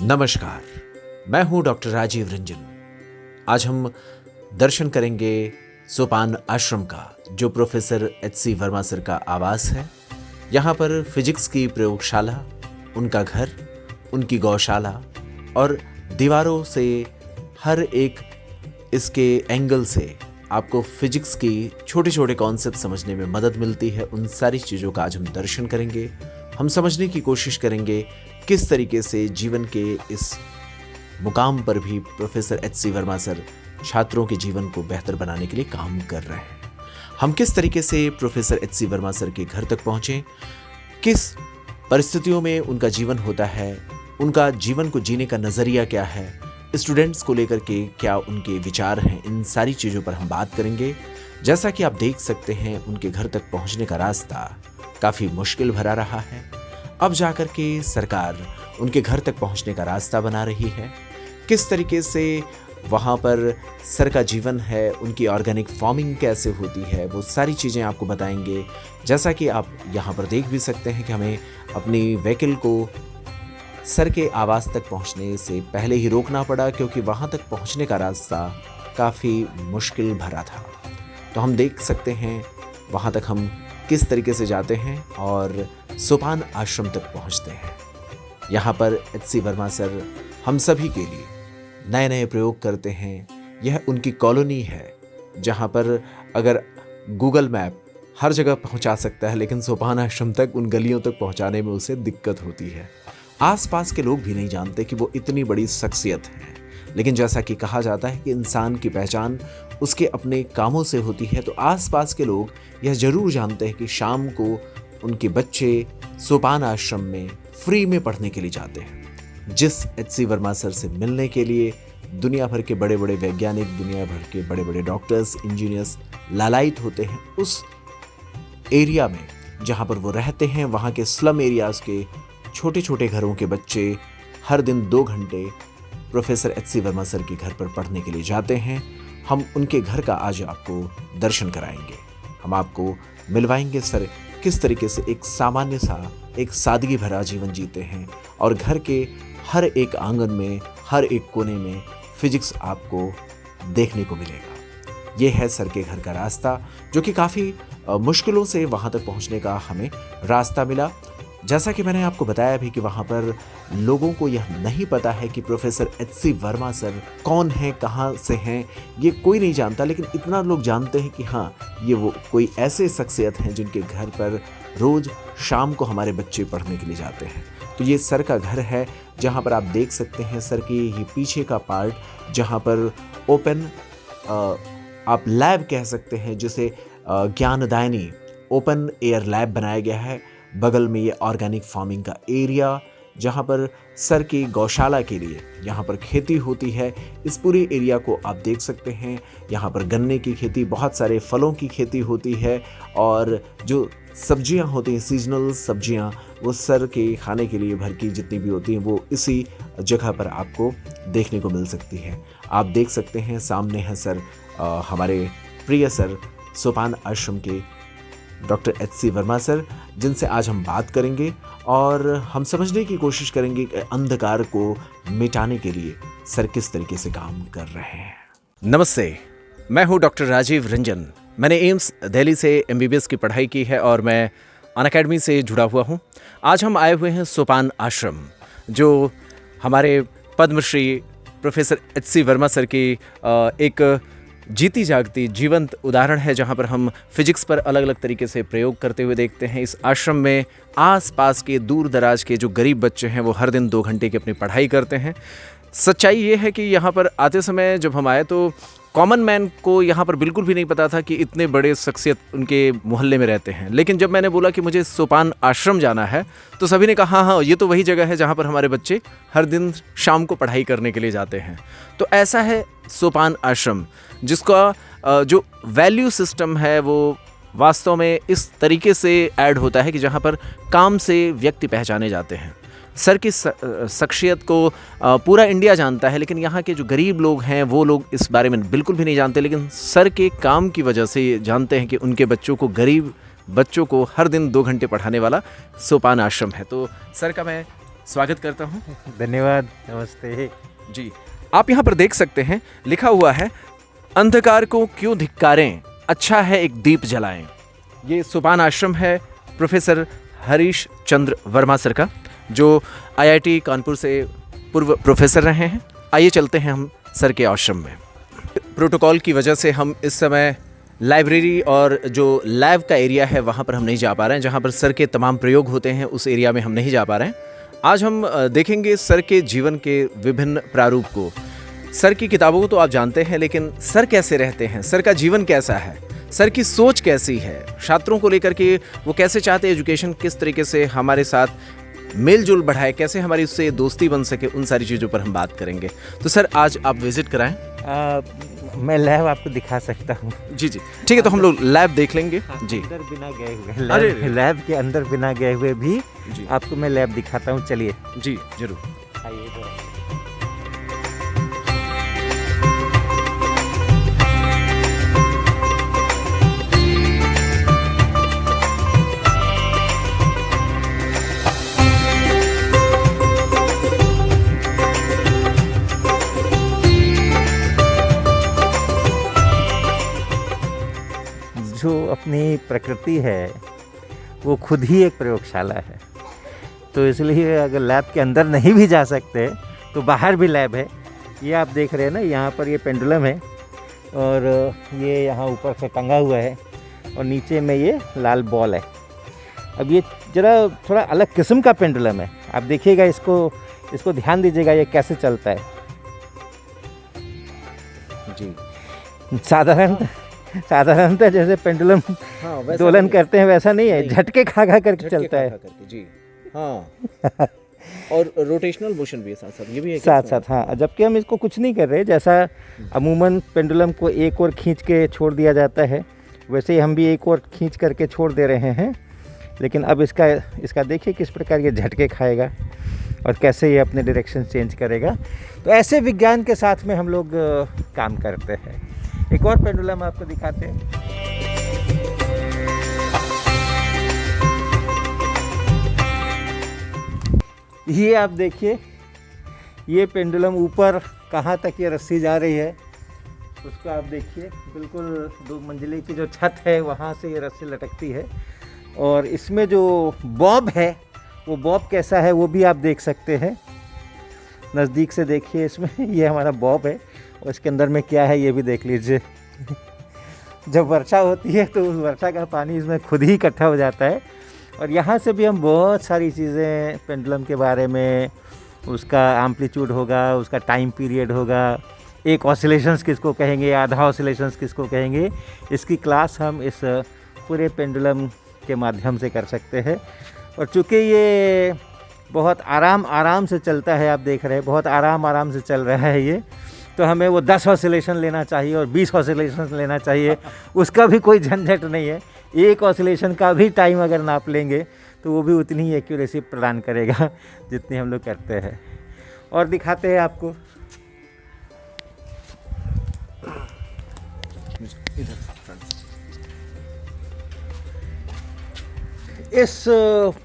नमस्कार, मैं हूं डॉक्टर राजीव रंजन। आज हम दर्शन करेंगे सोपान आश्रम का, जो प्रोफेसर एच.सी. वर्मा सर का आवास है। यहाँ पर फिजिक्स की प्रयोगशाला, उनका घर, उनकी गौशाला और दीवारों से हर एक इसके एंगल से आपको फिजिक्स की छोटे छोटे कॉन्सेप्ट समझने में मदद मिलती है। उन सारी चीज़ों का आज हम दर्शन करेंगे। हम समझने की कोशिश करेंगे किस तरीके से जीवन के इस मुकाम पर भी प्रोफेसर एच.सी. वर्मा सर छात्रों के जीवन को बेहतर बनाने के लिए काम कर रहे हैं। हम किस तरीके से प्रोफेसर एच.सी. वर्मा सर के घर तक पहुँचे, किस परिस्थितियों में उनका जीवन होता है, उनका जीवन को जीने का नज़रिया क्या है, स्टूडेंट्स को लेकर के क्या उनके विचार हैं, इन सारी चीज़ों पर हम बात करेंगे। जैसा कि आप देख सकते हैं, उनके घर तक पहुँचने का रास्ता काफ़ी मुश्किल भरा रहा है। अब जाकर के सरकार उनके घर तक पहुंचने का रास्ता बना रही है। किस तरीके से वहां पर सर का जीवन है, उनकी ऑर्गेनिक फार्मिंग कैसे होती है, वो सारी चीज़ें आपको बताएंगे। जैसा कि आप यहां पर देख भी सकते हैं कि हमें अपनी व्हीकल को सर के आवास तक पहुंचने से पहले ही रोकना पड़ा, क्योंकि वहां तक पहुंचने का रास्ता काफ़ी मुश्किल भरा था। तो हम देख सकते हैं वहां तक हम किस तरीके से जाते हैं और सोपान आश्रम तक पहुंचते हैं। यहाँ पर एच.सी. वर्मा सर हम सभी के लिए नए नए प्रयोग करते हैं। यह उनकी कॉलोनी है, जहाँ पर अगर गूगल मैप हर जगह पहुँचा सकता है, लेकिन सोपान आश्रम तक, उन गलियों तक पहुँचाने में उसे दिक्कत होती है। आसपास के लोग भी नहीं जानते कि वो इतनी बड़ी शख्सियत है। लेकिन जैसा कि कहा जाता है कि इंसान की पहचान उसके अपने कामों से होती है, तो आसपास के लोग यह जरूर जानते हैं कि शाम को उनके बच्चे सोपान आश्रम में फ्री में पढ़ने के लिए जाते हैं। जिस एच.सी. वर्मा सर से मिलने के लिए दुनिया भर के बड़े बड़े वैज्ञानिक, दुनिया भर के बड़े बड़े डॉक्टर्स, इंजीनियर्स लालायित होते हैं, उस एरिया में जहाँ पर वो रहते हैं, वहाँ के स्लम एरियाज़ के छोटे छोटे घरों के बच्चे हर दिन 2 घंटे प्रोफेसर एच.सी. वर्मा सर के घर पर पढ़ने के लिए जाते हैं। हम उनके घर का आज आपको दर्शन कराएंगे। हम आपको मिलवाएंगे सर किस तरीके से एक सामान्य सा, एक सादगी भरा जीवन जीते हैं, और घर के हर एक आंगन में, हर एक कोने में फिजिक्स आपको देखने को मिलेगा। ये है सर के घर का रास्ता, जो कि काफ़ी मुश्किलों से वहाँ तक पहुँचने का हमें रास्ता मिला। जैसा कि मैंने आपको बताया भी कि वहाँ पर लोगों को यह नहीं पता है कि प्रोफेसर एच.सी. वर्मा सर कौन है, कहाँ से हैं, ये कोई नहीं जानता। लेकिन इतना लोग जानते हैं कि हाँ, ये वो कोई ऐसे शख्सियत हैं जिनके घर पर रोज़ शाम को हमारे बच्चे पढ़ने के लिए जाते हैं। तो ये सर का घर है, जहाँ पर आप देख सकते हैं सर की ये पीछे का पार्ट, जहाँ पर ओपन आप लैब कह सकते हैं, जिसे ज्ञानदायनी ओपन एयर लैब बनाया गया है। बगल में ये ऑर्गेनिक फार्मिंग का एरिया, जहाँ पर सर की गौशाला के लिए यहाँ पर खेती होती है। इस पूरे एरिया को आप देख सकते हैं। यहाँ पर गन्ने की खेती, बहुत सारे फलों की खेती होती है, और जो सब्जियाँ होती हैं, सीजनल सब्जियाँ, वो सर के खाने के लिए भर की जितनी भी होती हैं, वो इसी जगह पर आपको देखने को मिल सकती है। आप देख सकते हैं सामने है सर, हमारे प्रिय सर सोपान आश्रम के डॉक्टर एच.सी. वर्मा सर, जिनसे आज हम बात करेंगे और हम समझने की कोशिश करेंगे कि अंधकार को मिटाने के लिए सर किस तरीके से काम कर रहे हैं। नमस्ते, मैं हूं डॉक्टर राजीव रंजन। मैंने एम्स दिल्ली से MBBS की पढ़ाई की है और मैं अनअकैडमी से जुड़ा हुआ हूं। आज हम आए हुए हैं सोपान आश्रम, जो हमारे पद्मश्री प्रोफेसर एच.सी. वर्मा सर की एक जीती जागती जीवंत उदाहरण है, जहाँ पर हम फिजिक्स पर अलग अलग तरीके से प्रयोग करते हुए देखते हैं। इस आश्रम में आसपास के दूर दराज के जो गरीब बच्चे हैं, वो हर दिन 2 घंटे की अपनी पढ़ाई करते हैं। सच्चाई ये है कि यहाँ पर आते समय जब हम आए, तो कॉमन मैन को यहाँ पर बिल्कुल भी नहीं पता था कि इतने बड़े शख्सियत उनके मोहल्ले में रहते हैं। लेकिन जब मैंने बोला कि मुझे सोपान आश्रम जाना है, तो सभी ने कहा हाँ, ये तो वही जगह है जहाँ पर हमारे बच्चे हर दिन शाम को पढ़ाई करने के लिए जाते हैं। तो ऐसा है सोपान आश्रम, जिसका जो वैल्यू सिस्टम है वो वास्तव में इस तरीके से ऐड होता है कि जहाँ पर काम से व्यक्ति पहचाने जाते हैं। सर की शख्सियत को पूरा इंडिया जानता है, लेकिन यहाँ के जो गरीब लोग हैं वो लोग इस बारे में बिल्कुल भी नहीं जानते, लेकिन सर के काम की वजह से ये जानते हैं कि उनके बच्चों को, गरीब बच्चों को हर दिन 2 घंटे पढ़ाने वाला सोपान आश्रम है। तो सर का मैं स्वागत करता हूँ। धन्यवाद, नमस्ते जी। आप यहाँ पर देख सकते हैं लिखा हुआ है, अंधकार को क्यों धिक्कारें, अच्छा है एक दीप जलाएं। ये सोपान आश्रम है प्रोफेसर हरीश चंद्र वर्मा सर का, जो IIT कानपुर से पूर्व प्रोफेसर रहे हैं। आइए चलते हैं हम सर के आश्रम में। प्रोटोकॉल की वजह से हम इस समय लाइब्रेरी और जो लैब का एरिया है वहाँ पर हम नहीं जा पा रहे हैं, जहाँ पर सर के तमाम प्रयोग होते हैं उस एरिया में हम नहीं जा पा रहे हैं। आज हम देखेंगे सर के जीवन के विभिन्न प्रारूप को। सर की किताबों को तो आप जानते हैं, लेकिन सर कैसे रहते हैं, सर का जीवन कैसा है, सर की सोच कैसी है, छात्रों को लेकर के वो कैसे चाहते हैं एजुकेशन किस तरीके से हमारे साथ मेल जोल बढ़ाए, कैसे हमारी उससे दोस्ती बन सके, उन सारी चीज़ों पर हम बात करेंगे। तो सर आज आप विजिट कराएं। मैं लैब आपको दिखा सकता हूँ। जी जी ठीक है, तो हम लोग लैब देख लेंगे। जी, अंदर बिना गए हुए लैब के अंदर बिना गए हुए भी जी आपको मैं लैब दिखाता हूँ। चलिए जी जरूर आइए। जो अपनी प्रकृति है वो खुद ही एक प्रयोगशाला है, तो इसलिए अगर लैब के अंदर नहीं भी जा सकते तो बाहर भी लैब है। ये आप देख रहे हैं ना, यहाँ पर ये पेंडुलम है और ये यहाँ ऊपर से टंगा हुआ है और नीचे में ये लाल बॉल है। अब ये ज़रा थोड़ा अलग किस्म का पेंडुलम है, आप देखिएगा इसको ध्यान दीजिएगा ये कैसे चलता है। जी, साधारणतः जैसे पेंडुलम दोलन करते हैं वैसा नहीं है, झटके खा करके चलता है। जी हाँ और रोटेशनल मोशन भी है साथ साथ, ये भी है साथ हाँ, जबकि हम इसको कुछ नहीं कर रहे। जैसा अमूमन पेंडुलम को एक और खींच के छोड़ दिया जाता है, वैसे ही हम भी एक और खींच करके छोड़ दे रहे हैं। लेकिन अब इसका देखिए किस प्रकार ये झटके खाएगा और कैसे ये अपने डायरेक्शन चेंज करेगा। तो ऐसे विज्ञान के साथ में हम लोग काम करते हैं। एक और पेंडुलम आपको दिखाते हैं। ये आप देखिए, ये पेंडुलम ऊपर कहाँ तक ये रस्सी जा रही है उसको आप देखिए। बिल्कुल 2 मंजिले की जो छत है वहाँ से ये रस्सी लटकती है। और इसमें जो बॉब है वो बॉब कैसा है वो भी आप देख सकते हैं। नज़दीक से देखिए, इसमें ये हमारा बॉब है और इसके अंदर में क्या है ये भी देख लीजिए। जब वर्षा होती है तो उस वर्षा का पानी इसमें खुद ही इकट्ठा हो जाता है। और यहाँ से भी हम बहुत सारी चीज़ें पेंडुलम के बारे में, उसका एम्पलीट्यूड होगा, उसका टाइम पीरियड होगा, एक ऑसिलेशंस किसको कहेंगे, आधा ऑसिलेशंस किसको कहेंगे, इसकी क्लास हम इस पूरे पेंडुलम के माध्यम से कर सकते हैं। और चूँकि ये बहुत आराम से चलता है, आप देख रहे हैं बहुत आराम से चल रहा है ये, तो हमें वो 10 ऑसिलेशन लेना चाहिए और 20 ऑसिलेशन लेना चाहिए, उसका भी कोई झंझट नहीं है। एक ऑसिलेशन का भी टाइम अगर नाप लेंगे तो वो भी उतनी ही एक्यूरेसी प्रदान करेगा जितनी हम लोग करते हैं। और दिखाते हैं आपको। इस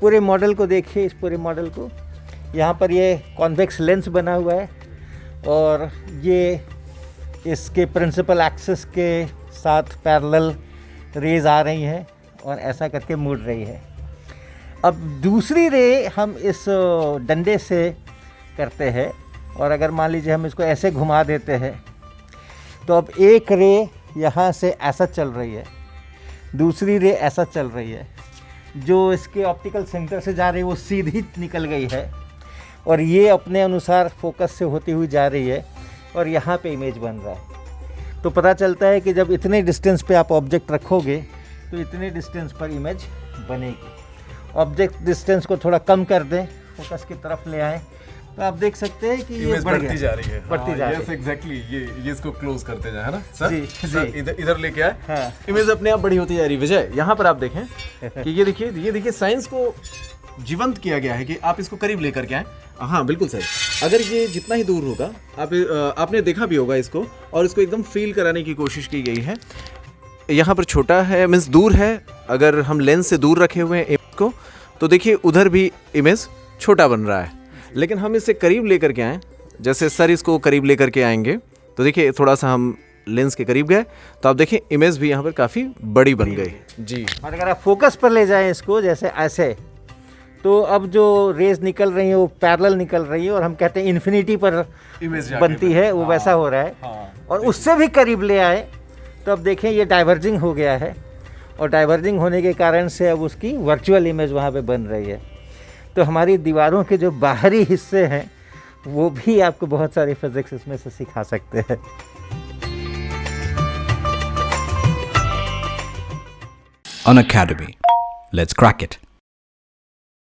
पूरे मॉडल को देखिए, इस पूरे मॉडल को। यहाँ पर ये कॉन्वेक्स लेंस बना हुआ है और ये इसके प्रिंसिपल एक्सिस के साथ पैरेलल रेज आ रही हैं और ऐसा करके मुड़ रही है। अब दूसरी रे हम इस डंडे से करते हैं और अगर मान लीजिए हम इसको ऐसे घुमा देते हैं तो अब एक रे यहाँ से ऐसा चल रही है, दूसरी रे ऐसा चल रही है। जो इसके ऑप्टिकल सेंटर से जा रही है वो सीधी निकल गई है और ये अपने अनुसार फोकस से होती हुई जा रही है और यहाँ पे इमेज बन रहा है। तो पता चलता है कि जब इतने डिस्टेंस पे आप ऑब्जेक्ट रखोगे तो इतने डिस्टेंस पर इमेज बनेगी। ऑब्जेक्ट डिस्टेंस को थोड़ा कम कर दें, फोकस की तरफ ले आए, तो आप देख सकते हैं कि ये बढ़ती जा रही है, बढ़ती जा रही है। एग्जैक्टली ये इसको क्लोज करते जाए, है ना सर? जी सर इधर लेके आए। हाँ। इमेज अपने आप बड़ी होती जा रही है। विजय, यहाँ पर आप देखें कि ये देखिए साइंस को जीवंत किया गया है कि आप इसको करीब लेकर के आए। हाँ बिल्कुल सही। अगर ये जितना ही दूर होगा, आपने देखा भी होगा इसको, और इसको एकदम फील कराने की कोशिश की गई है। यहाँ पर छोटा है, मीन्स दूर है। अगर हम लेंस से दूर रखे हुए हैं इमेज को, तो देखिए उधर भी इमेज छोटा बन रहा है। लेकिन हम इसे करीब लेकर के आए, जैसे सर इसको करीब लेकर के आएंगे तो देखिए थोड़ा सा हम लेंस के करीब गए तो आप देखिए इमेज भी यहाँ पर काफ़ी बड़ी बन गई जी। और अगर आप फोकस पर ले जाएं इसको जैसे ऐसे, तो अब जो रेज निकल रही है वो पैरेलल निकल रही है, और हम कहते हैं इन्फिनिटी पर इमेज बनती है, वो वैसा हो रहा है। और उससे भी करीब ले आए तो अब देखें ये डाइवर्जिंग हो गया है, और डाइवर्जिंग होने के कारण से अब उसकी वर्चुअल इमेज वहाँ पे बन रही है। तो हमारी दीवारों के जो बाहरी हिस्से हैं वो भी आपको बहुत सारी फिजिक्स इसमें से सिखा सकते हैं। An academy. Let's crack it.